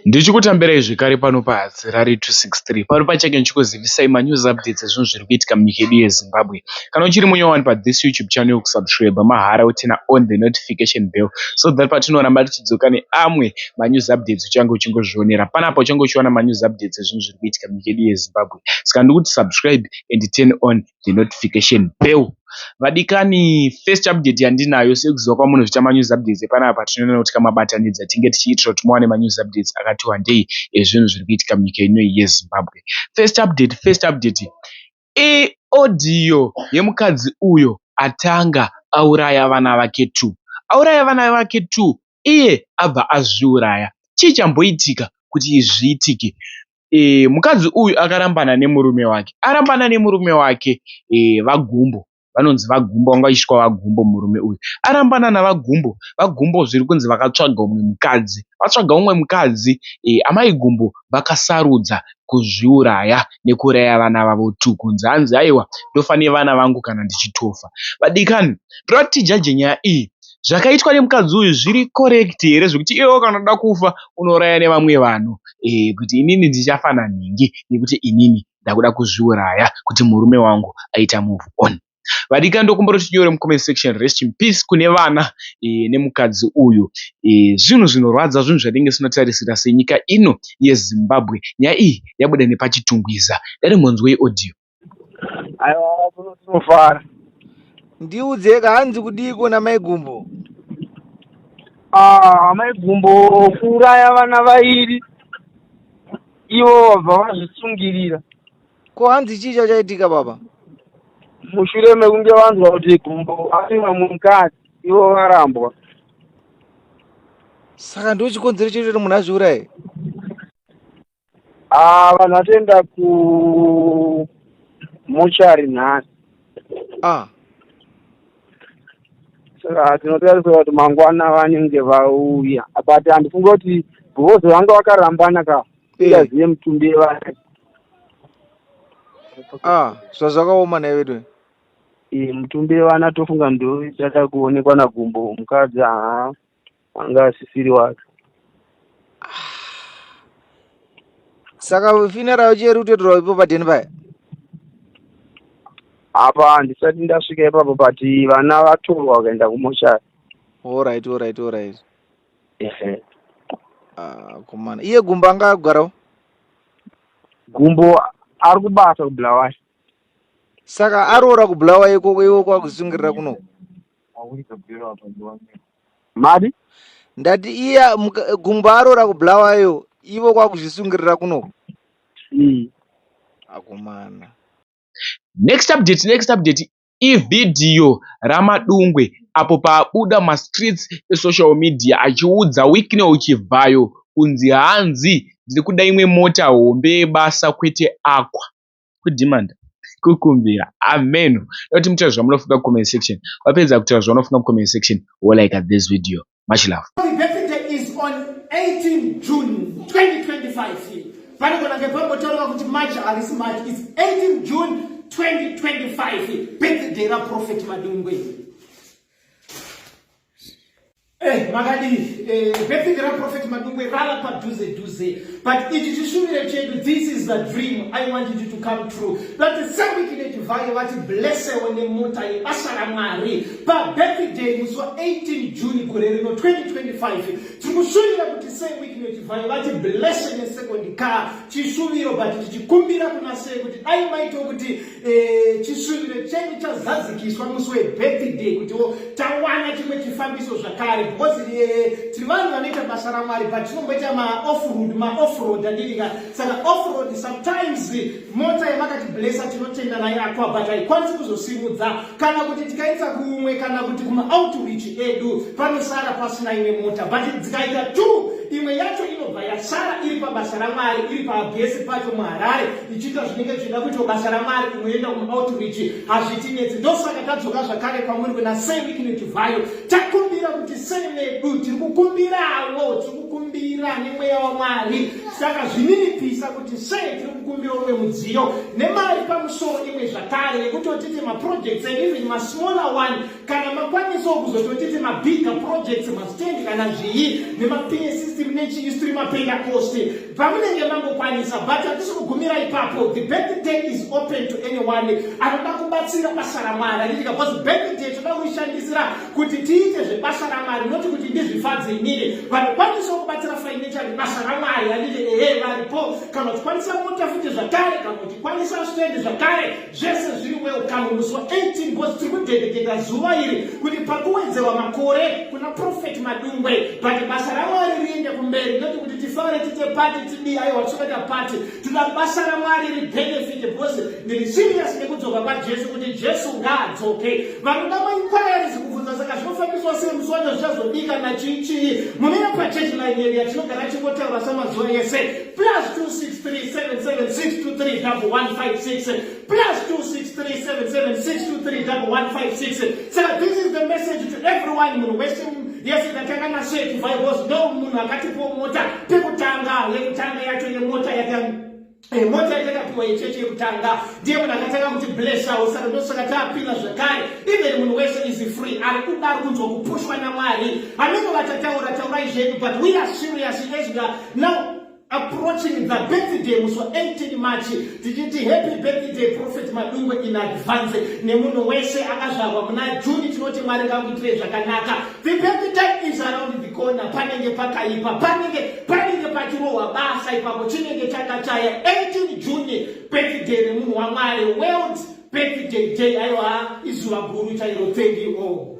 Ndichikutambirai zvekare pano paHadzirari 263 pano pachake ndichikuzivisai manews updates ezvinhu zviri kuitika munyika yedu yeZimbabwe. Kana uchiri munyowani pathis YouTube channel, kusubscribe mahara utena on the notification bell so that patinoramba tichidzoka neamwe manews updates uchange uchingozvionera panapa uchange uchiwana manews updates ezvinhu zviri kuitika munyika yedu yeZimbabwe. Saka ndikuti subscribe and turn on the notification bell. Vadikani, first update yandinayo sekuziva kwamunozviita manews updates epanapa tinoona kuti kamabatanidza tinge tichiitira kuti muwane manews updates akati wandei ezvinhu zviri kuitika munyika ino yeZimbabwe. First update audio yemukadzi uyo atanga auraya vana vake 2. Auraya vana vake 2 iye abva azviuraya. Chii chamboitika kuti izvi zviitike? Mukadzi uyu akarambana nemurume wake. Arambana nemurume wake vaGumbo. Vanonzi vaGumbo, vanga vachitwa vaGumbo murume uyu. Arambana navaGumbo. VaGumbo zviri kunzi vakatsvaga umwe mukadzi. Vatsvaga umwe mukadzi, amai Gumbo vakasarudza kuzviuraya nekuraya vana vavo 2 kunzi hanzi aiwa ndofa vana vangu kana ndichitofa. Vadikani, toda kuti tijaje nyaya iyi. Zvakaitwa nemukadzi uyu zviri correct here zvekuti iwewo kana unoda kufa unoraya nevamwe vanhu kuti inini ndichafa nanhingi nekuti inini ndakuda kuzviuraya kuti murume wangu aita move on. Vadikani, ndokumbura tinyore mucomment section rest in peace kune vana nemukadzi uyu. Zvinhu zvinorwadza, zvinhu zvatinge tinotarisira senyika ino yeZimbabwe. Nyaya iyi yabuda nepachitungwiza. Dare mwanzwei audio. Aiwa kunofara. Ndiudzeka hanzi kudiko namai Gumbo. Amai Gumbo kuuraya vana vairi ivo vabva vazvisungirira. Ko hanzi chii chaitika baba? Mushure mekunge vanzwa kuti Gumbo ariwa mukadzi ivo varambwa. Saka ndochikonzero checho munhu azviuraye. Vanhu vatoenda kumochari nhasi. Saka tinotarisira kuti mangwana vanenge vauya. But handifunga kuti bhozo vanga vakarambana ka uyaziye mutumbi wevana. Zvazvakaoma naye wedu. Mutumbi wevana tofunga ndo ichada kuonekwa naGumbo, mukadzi anga asisiri wake. Saka funeral cheru totorwa ipo padeni paya. Apa handisati ndasvika ipapo but vana vatorwa vakaenda kumochari. Alright. Komana. Iye Gumbo anga agarawo? Gumbo ari kubasa kuBulawayo. Saka aroora kuBulawayo ikoko iwo kwakuzvisungirira kuno. Madi? Ndati iye Gumbo aroora kuBulawayo ivo kwakuzvisungirira kuno. Akomana. Next update ividhiyo raMadungwe apo paabuda mastreets esocial media achiudza wiki neuchibvayo kunzi hanzi ndiri kuda imwe mota hombe yebasa kwete akwa kudhimanda kukumbira. Amen. Noti mutaura zvamunofunga comment section. Wapedza kutaura zvaunofunga comment section, like at this video. Much love. The birthday is on 18 June 2025. Panogona ngepambotaura kuti March harisi March, it's 18 June 2025. Birthday raProphet Madungwe. Magadi, birthday raProphet Madungwe rala padhuze. But it is chedu, this is the dream I want you to come true. That the same week in divine what bless when the mota asaramari. But birthday was 18 June 2025. Tumushurira kuti same week in divine what bless in the second car. Chishuviro but chikumbira kuna say kuti I might kuti chishuviro chedu chazadzikiswa muswe birthday kuti tawana chimwe chifambiso zvakare because tirivanhu vanoita basa raMwari but tinomboita off-road andiriga saka off-road sometimes mota yemakati blessa tinotenda nayo akwa but haikwanisi kuzosimudza kana kuti tikaita kumwe kana kuti kuma-outreach edu panosara pasina imwe mota but dzikaita 2 imwe yacho inobva yasara iri pabasa raMwari iri pabhesi pacho muHarare ichiita zvinenge zvichida kuita basa raMwari imwe yoenda kuma-outreach hazvitinetsi ndosaka tadzoka zvakare kwamuri kuna same week netivhayo takumbira kuti sene medu tiri kukumbirawo kukumbira nemweya waMwari. Saka zvininipisa kuti sei tiri kukumbira umwe mudziyo nemari pamusoro imwe zvakare yekutotiti maprojects and even masmaller one kana makwanisawo kuzototiti mabigger projects mastendi kana zvii nemaPA system nechihistory mapentecost pamunenge mangokwanisa. But hatisi kugumira ipapo. The birthday is open to anyone anoda kubatsira basa raMwari. Handiti because birthday toda kuishandisira kuti tiite zvebasa raMwari, noti kuti ndizvifadze inini. Vanokwanisawo kubatsira financially basa raMwari. Handiti varipo kana uchikwanisa mota futi zvakare kana uchikwanisa stendi zvakare zvese zviri welcome. Musi wa18 because tiri kudedicata zuva iri kuti pakuwedzerwa makore kuna Prophet Madungwe but basa raMwari riende kumberi, noti kuti tifare tite pati tidii aiwa tisokata pati toda basa raMwari ribenefite because ndiri serious nekudzoka kwaJesu kuti Jesu ngaadzoke. Vanoda mainquiries kubvunza saka zvinofambiswa sei musi wacho zvichazodika nachii munenge pachechi line yedu yatinogara chingotaura samazuva ese +26377623156 +26377623156. So this is the message to everyone munhu wese. Yes, ndatanga naseti vibes no munhu akatipo mota pekutanga yekutanga yacho yemota mota yatakapiwa yechechi yekutanga ndiye munhu akatanga kuti blessawo. Saka ndosaka taapila zvakare even munhu wese is free ari kudari kunzwa kupushwa naMwari. Hamene vatataura izvedu but we are serious as we are now approaching the birthday musi wa18 March. Tichiti happy birthday Prophet Madungwe in advance nemunhu wese akazvarwa muna June. Tinoti Mwari ngakuitire zvakanaka. The birthday is around the corner. Panenge pakaipa, panenge pachirohwa basa ipapo chinenge chakachaya. 18 June birthday remunhu waMwari, World Birthday Day. Aiwa izuva guru chairo. Thank you all.